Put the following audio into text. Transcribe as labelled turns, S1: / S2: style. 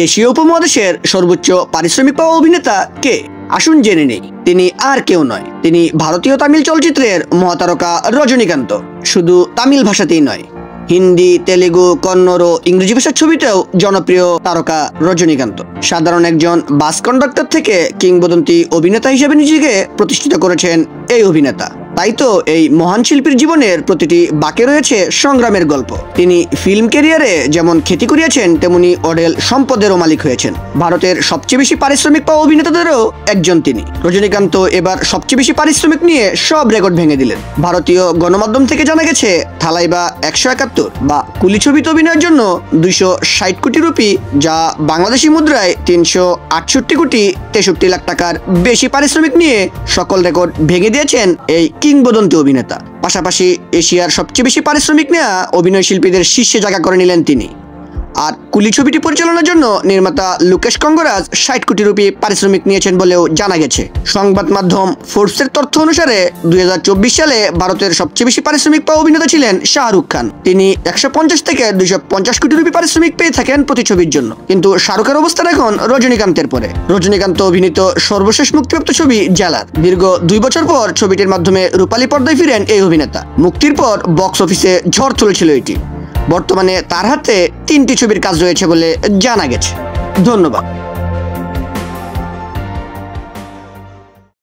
S1: এশীয় উপমহাদেশের সর্বোচ্চ পারিশ্রমিক পাওয়া অভিনেতা কে? আসুন জেনে নেই। তিনি আর কেউ নয়, তিনি ভারতীয় তামিল চলচ্চিত্রের মহাতারকা রজনীকান্ত। শুধু তামিল ভাষাতেই নয়, হিন্দি, তেলেগু, কন্নড় ও ইংরেজি ভাষার ছবিতেও জনপ্রিয় তারকা রজনীকান্ত। সাধারণ একজন বাস কন্ডাক্টর থেকে কিংবদন্তি অভিনেতা হিসেবে নিজেকে প্রতিষ্ঠিত করেছেন এই অভিনেতা। তাই তো এই মহান শিল্পীর জীবনের প্রতিটি বাঁকে রয়েছে সংগ্রামের গল্প। তিনি ফিল্ম ক্যারিয়ারে যেমন খ্যাতি করিয়েছেন, তেমনি অঢেল সম্পদেরও মালিক হয়েছেন। ভারতের সবচেয়ে বেশি পারিশ্রমিক পাওয়া অভিনেতাদেরও একজন তিনি। রজনীকান্ত এবার সবচেয়ে বেশি পারিশ্রমিক নিয়ে সব রেকর্ড ভেঙে দিলেন। ভারতীয় গণমাধ্যম থেকে জানা গেছে, থালাইবা 171 বা কুলি ছবিতে অভিনয়ের জন্য 260 কোটি রুপি, যা বাংলাদেশি মুদ্রায় 368 কোটি 63 লাখ টাকার বেশি পারিশ্রমিক নিয়ে সকল রেকর্ড ভেঙে দিয়েছেন এই কিংবদন্তি অভিনেতা। পাশাপাশি এশিয়ার সবচেয়ে বেশি পারিশ্রমিক নেওয়া অভিনয় শিল্পীদের শীর্ষে জায়গা করে নিলেন তিনি। আর কুলি ছবিটি পরিচালনার জন্য নির্মাতা লোকেশ কঙ্গরাজ 60 কোটি রুপি পারিশ্রমিক নিয়েছেন বলেও জানা গেছে। সংবাদ মাধ্যম ফোর্বসের তথ্য অনুসারে 2024 সালে ভারতের সবচেয়ে বেশি পারিশ্রমিক পাওয়া অভিনেতা ছিলেন শাহরুখ খান। তিনি 150 থেকে 250 কোটি রুপি পারিশ্রমিক পেয়ে থাকেন প্রতি ছবির জন্য। কিন্তু শাহরুখের অবস্থান এখন রজনীকান্তের পরে। রজনীকান্ত অভিনীত সর্বশেষ মুক্তিপ্রাপ্ত ছবি জালার। দীর্ঘ 2 বছর পর ছবিটির মাধ্যমে রূপালী পর্দায় ফিরেন এই অভিনেতা। মুক্তির পর বক্স অফিসে ঝড় চলেছিল এটি। বর্তমানে তার হাতে 3টি ছবির কাজ রয়েছে বলে জানা গেছে। ধন্যবাদ।